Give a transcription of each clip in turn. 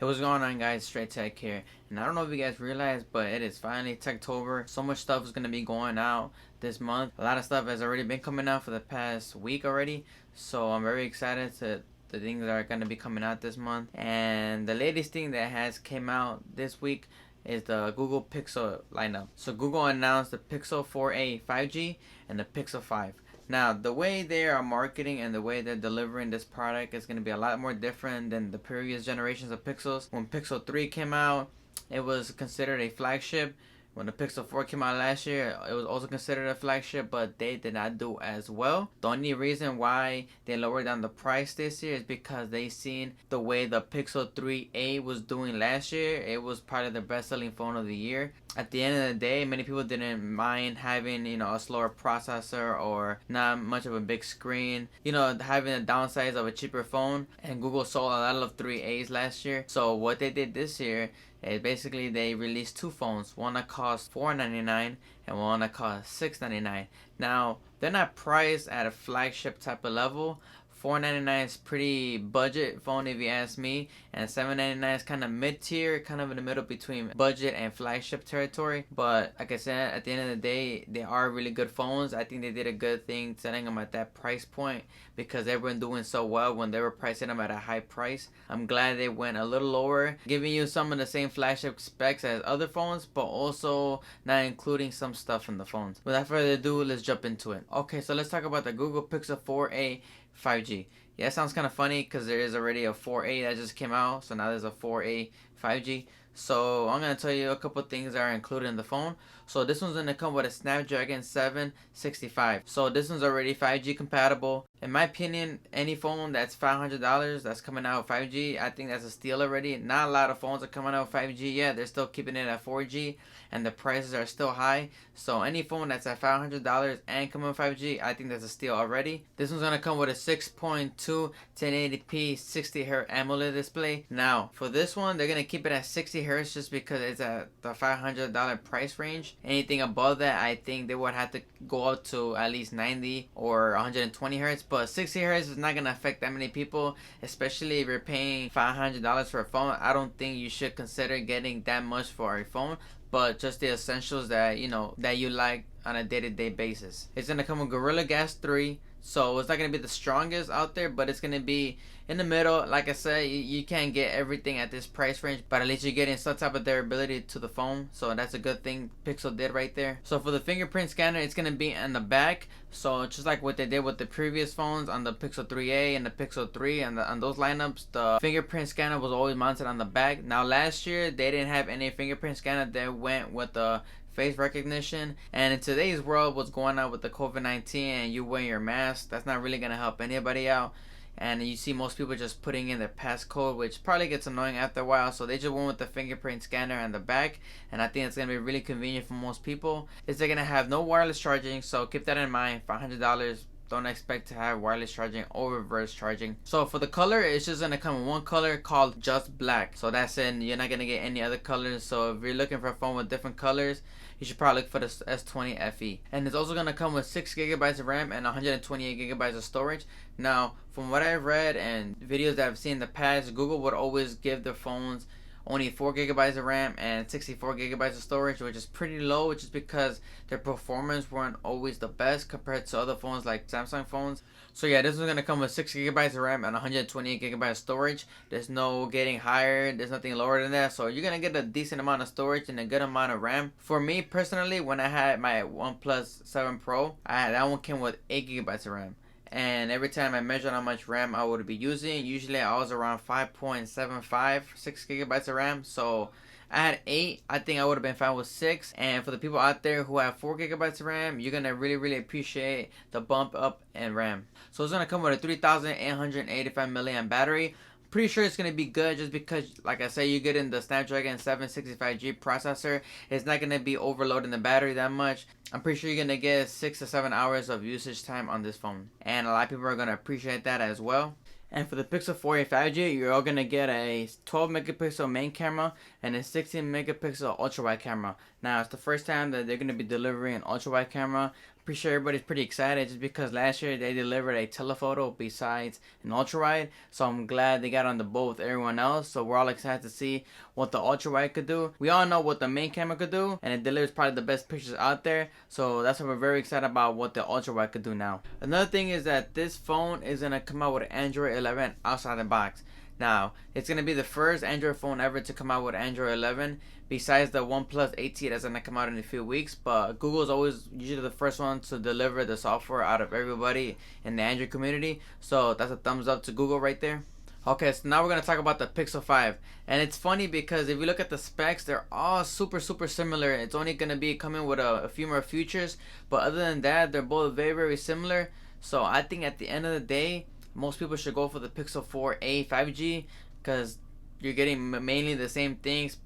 what's going on, guys? Straight Tech here. And I don't know if you guys realize, but it is finally Techtober. So much stuff is going to be going out this month. A lot of stuff has already been coming out for the past week already. So I'm very excited to the things that are going to be coming out this month. And the latest thing that has came out this week is the Google Pixel lineup. So Google announced the Pixel 4a 5G and the Pixel 5. Now, the way they are marketing and the way they're delivering this product is going to be a lot more different than the previous generations of Pixels. When Pixel 3 came out, it was considered a flagship. When the Pixel 4 came out last year, it was also considered a flagship, but they did not do as well. The only reason why they lowered down the price this year is because they seen the way the Pixel 3a was doing last year. It was probably the best-selling phone of the year. At the end of the day, many people didn't mind having, a slower processor or not much of a big screen, having the downsides of a cheaper phone. And Google sold a lot of 3As last year. So what they did this year is basically they released two phones, one that cost $499 and one that cost $699. Now, they're not priced at a flagship type of level. $499 is pretty budget phone if you ask me, and $799 is kind of mid-tier, kind of in the middle between budget and flagship territory. But like I said, at the end of the day, they are really good phones. I think they did a good thing selling them at that price point because they were doing so well when they were pricing them at a high price. I'm glad they went a little lower, giving you some of the same flagship specs as other phones, but also not including some stuff in the phones. Without further ado, let's jump into it. Okay, so let's talk about the Google Pixel 4a 5G. Yeah, it sounds kind of funny because there is already a 4a that just came out, so now there's a 4a 5G. So I'm going to tell you a couple things that are included in the phone. So this one's going to come with a Snapdragon 765. So this one's already 5G compatible. In my opinion, any phone that's $500 that's coming out with 5G, I think that's a steal already. Not a lot of phones are coming out with 5G yet. They're still keeping it at 4G and the prices are still high. So any phone that's at $500 and coming with 5G, I think that's a steal already. This one's going to come with a 6.2 1080p 60Hz AMOLED display. Now, for this one, they're going to keep it at 60Hz just because it's at the $500 price range. Anything above that, I think they would have to go up to at least 90 or 120 Hz. But 60 Hz is not going to affect that many people, especially if you're paying $500 for a phone. I don't think you should consider getting that much for a phone, but just the essentials that that you like on a day-to-day basis. It's going to come with Gorilla Glass 3. So it's not going to be the strongest out there, but it's going to be in the middle. Like I said, you can't get everything at this price range, but at least you're getting some type of durability to the phone. So that's a good thing Pixel did right there. So for the fingerprint scanner, it's going to be in the back. So just like what they did with the previous phones on the Pixel 3a and the Pixel 3 and on those lineups, the fingerprint scanner was always mounted on the back. Now last year, they didn't have any fingerprint scanner that went with the face recognition, and in today's world, what's going on with the COVID-19 and you wearing your mask, that's not really gonna help anybody out. And you see most people just putting in their passcode, which probably gets annoying after a while. So they just went with the fingerprint scanner on the back, and I think it's gonna be really convenient for most people. They're gonna have no wireless charging, so keep that in mind. $500. Don't expect to have wireless charging or reverse charging. So for the color, it's just gonna come in one color called just black. So that's it. You're not gonna get any other colors. So if you're looking for a phone with different colors, you should probably look for the S20 FE. And it's also gonna come with 6 GB of RAM and 128 GB of storage. Now, from what I've read and videos that I've seen in the past, Google would always give their phones only 4 GB of RAM and 64 GB of storage, which is pretty low, which is because their performance weren't always the best compared to other phones like Samsung phones. So yeah, this is going to come with 6 GB of RAM and 128 GB of storage. There's no getting higher, there's nothing lower than that. So you're going to get a decent amount of storage and a good amount of RAM. For me personally, when I had my OnePlus 7 Pro, that one came with 8 GB of RAM. And every time I measured how much RAM I would be using, usually I was around 5.75, 6 GB of RAM. So I had 8. I think I would have been fine with 6. And for the people out there who have 4 GB of RAM, you're going to really appreciate the bump up in RAM. So it's going to come with a 3885 milliamp battery. Pretty sure it's going to be good just because, like I said, you get in the Snapdragon 765G processor. It's not going to be overloading the battery that much. I'm pretty sure you're going to get 6 to 7 hours of usage time on this phone. And a lot of people are going to appreciate that as well. And for the Pixel 4a 5G, you're all going to get a 12 megapixel main camera and a 16 megapixel ultra wide camera. Now, it's the first time that they're going to be delivering an ultra wide camera. Pretty sure everybody's pretty excited just because last year they delivered a telephoto besides an ultra wide. So I'm glad they got on the boat with everyone else. So we're all excited to see what the ultra wide could do. We all know what the main camera could do, and it delivers probably the best pictures out there. So that's why we're very excited about what the ultra wide could do now. Another thing is that this phone is gonna come out with Android 11 outside the box. Now, it's going to be the first Android phone ever to come out with Android 11 besides the OnePlus 8T that's going to come out in a few weeks. But Google's always usually the first one to deliver the software out of everybody in the Android community. So that's a thumbs up to Google right there. Okay, so now we're going to talk about the Pixel 5. And it's funny because if you look at the specs, they're all super similar. It's only going to be coming with a few more features. But other than that, they're both very similar. So I think at the end of the day, most people should go for the Pixel 4a 5G because you're getting mainly the same things,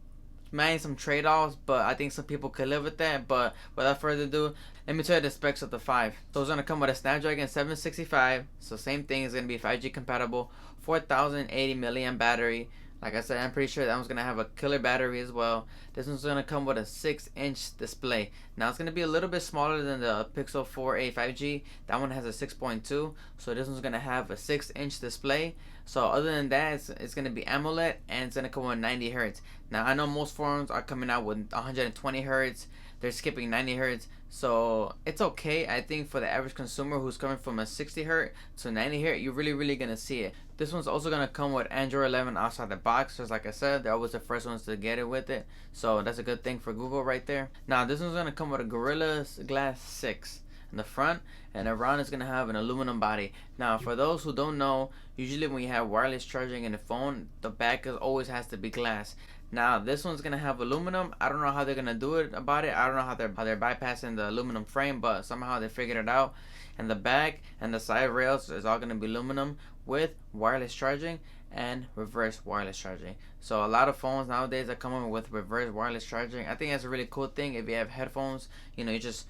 maybe some trade-offs, but I think some people could live with that. But without further ado, let me tell you the specs of the 5. So it's going to come with a Snapdragon 765, so same thing, is going to be 5G compatible, 4080 milliamp battery. Like I said, I'm pretty sure that one's going to have a killer battery as well. This one's going to come with a 6-inch display. Now, it's going to be a little bit smaller than the Pixel 4a 5G. That one has a 6.2. So this one's going to have a 6-inch display. So other than that, it's going to be AMOLED, and it's going to come with 90 Hz. Now, I know most phones are coming out with 120 Hz. They're skipping 90 Hz. So it's okay. I think for the average consumer who's coming from a 60 Hz to 90 Hz, you're really going to see it. This one's also going to come with Android 11 outside the box. Just like I said, they're always the first ones to get it with it. So that's a good thing for Google right there. Now, this one's going to come with a Gorilla Glass 6 in the front, and around is going to have an aluminum body. Now, for those who don't know, usually when you have wireless charging in the phone, the back always has to be glass. Now, this one's going to have aluminum. I don't know how they're going to do it about it. I don't know how they're bypassing the aluminum frame, but somehow they figured it out. And the back and the side rails is all going to be aluminum with wireless charging and reverse wireless charging. So a lot of phones nowadays are coming with reverse wireless charging. I think that's a really cool thing. If you have headphones, you know, you just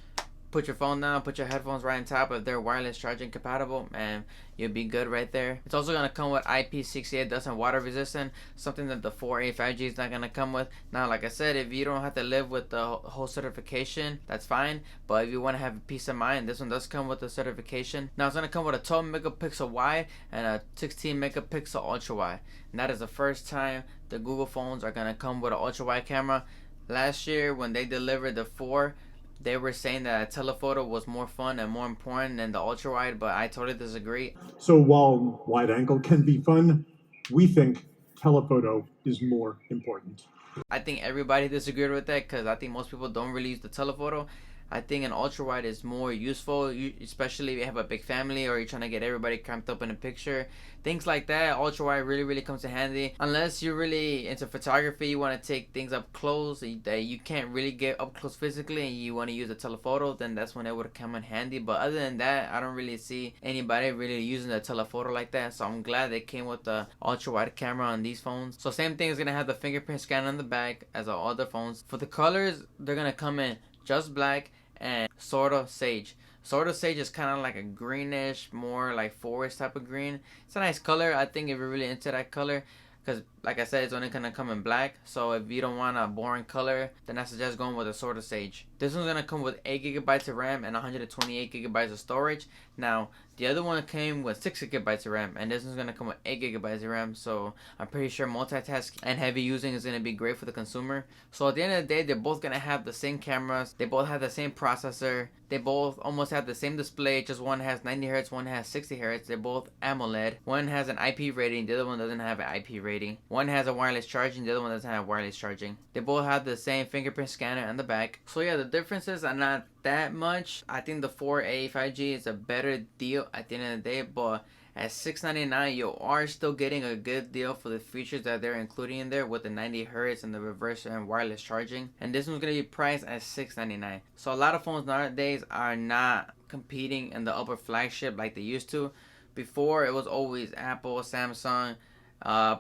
put your phone down, put your headphones right on top if they're wireless charging compatible, and you'll be good right there. It's also going to come with IP68 dust and water resistant, something that the 4a 5G is not going to come with. Now, like I said, if you don't have to live with the whole certification, that's fine. But if you want to have peace of mind, this one does come with the certification. Now, it's going to come with a 12 megapixel wide and a 16 megapixel ultra wide. And that is the first time the Google phones are going to come with an ultra wide camera. Last year, when they delivered the 4, they were saying that a telephoto was more fun and more important than the ultra wide, but I totally disagree. So while wide angle can be fun, we think telephoto is more important. I think everybody disagreed with that because I think most people don't really use the telephoto. I think an ultra wide is more useful, especially if you have a big family or you're trying to get everybody cramped up in a picture. Things like that, ultra wide really comes in handy. Unless you're really into photography, you want to take things up close that you can't really get up close physically, and you want to use a telephoto, then that's when it would come in handy. But other than that, I don't really see anybody really using the telephoto like that. So I'm glad they came with the ultra wide camera on these phones. So same thing is gonna have the fingerprint scanner on the back as all other phones. For the colors, they're gonna come in just black and sort of sage. Sort of sage is kind of like a greenish, more like forest type of green. It's a nice color. I think if you're really into that color, because like I said, it's only gonna come in black. So if you don't want a boring color, then I suggest going with a sort of sage. This one's gonna come with 8 gigabytes of RAM and 128 gigabytes of storage. Now, the other one came with 6 gigabytes of RAM, and this one's gonna come with 8 gigabytes of RAM. So I'm pretty sure multitasking and heavy using is gonna be great for the consumer. So at the end of the day, they're both gonna have the same cameras. They both have the same processor. They both almost have the same display. Just one has 90 Hz, one has 60 Hz. They're both AMOLED. One has an IP rating, the other one doesn't have an IP rating. One has a wireless charging, the other one doesn't have wireless charging. They both have the same fingerprint scanner on the back. So yeah, the differences are not that much. I think the 4a 5G is a better deal at the end of the day, but at $699 you are still getting a good deal for the features that they're including in there with the 90 Hz and the reverse and wireless charging. And this one's going to be priced at $699. So a lot of phones nowadays are not competing in the upper flagship like they used to. Before, it was always Apple, Samsung,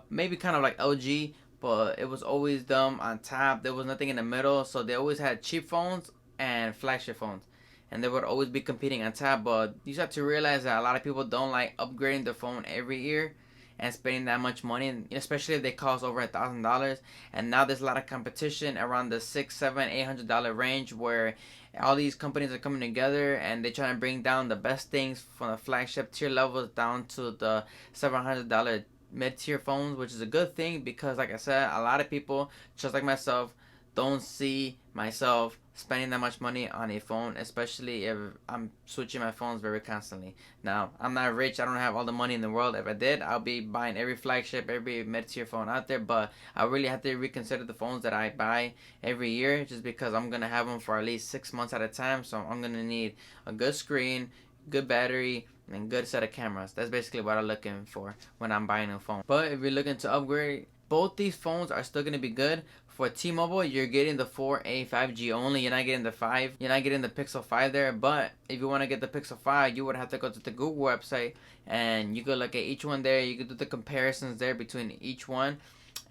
maybe kind of like LG, but it was always them on top. There was nothing in the middle, so they always had cheap phones and flagship phones, and they would always be competing on top. But you just have to realize that a lot of people don't like upgrading their phone every year, and spending that much money, and especially if they cost over $1,000. And now there's a lot of competition around the $600, $700, $800 range, where all these companies are coming together and they're trying to bring down the best things from the flagship tier levels down to the $700 mid-tier phones, which is a good thing because, like I said, a lot of people, just like myself, don't see myself spending that much money on a phone, especially if I'm switching my phones very constantly. Now, I'm not rich, I don't have all the money in the world. If I did, I'll be buying every flagship, every mid-tier phone out there, but I really have to reconsider the phones that I buy every year, just because I'm gonna have them for at least 6 months at a time. So I'm gonna need a good screen, good battery, and good set of cameras. That's basically what I'm looking for when I'm buying a phone. But if you're looking to upgrade, both these phones are still going to be good. For T-Mobile, you're getting the 4A 5G only. You're not getting the 5. You're not getting the Pixel 5 there. But if you want to get the Pixel 5, you would have to go to the Google website, and you could look at each one there. You could do the comparisons there between each one,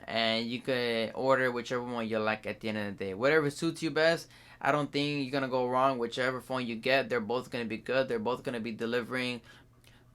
and you could order whichever one you like at the end of the day. Whatever suits you best. I don't think you're going to go wrong whichever phone you get. They're both going to be good. They're both going to be delivering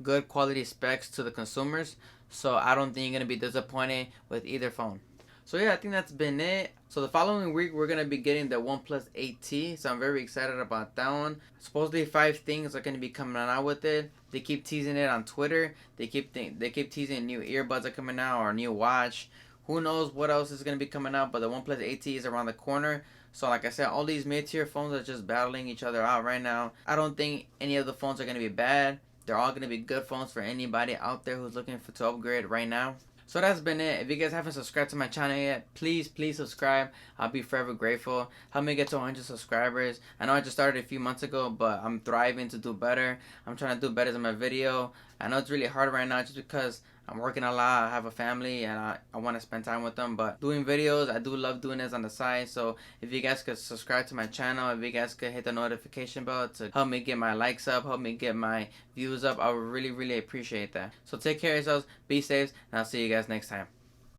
good quality specs to the consumers. So I don't think you're going to be disappointed with either phone. So yeah, I think that's been it. So the following week, we're going to be getting the OnePlus 8T. So I'm very excited about that one. Supposedly 5 things are going to be coming out with it. They keep teasing it on Twitter. They keep teasing new earbuds are coming out or a new watch. Who knows what else is going to be coming out, but the OnePlus 8T is around the corner. So like I said, all these mid-tier phones are just battling each other out right now. I don't think any of the phones are going to be bad. They're all going to be good phones for anybody out there who's looking to upgrade right now. So that's been it. If you guys haven't subscribed to my channel yet, please subscribe. I'll be forever grateful. Help me get to 100 subscribers. I know I just started a few months ago, but I'm thriving to do better. I'm trying to do better in my video. I know it's really hard right now just because I'm working a lot. I have a family and I want to spend time with them. But doing videos, I do love doing this on the side. So if you guys could subscribe to my channel, if you guys could hit the notification bell to help me get my likes up, help me get my views up, I would really appreciate that. So take care of yourselves, be safe, and I'll see you guys next time.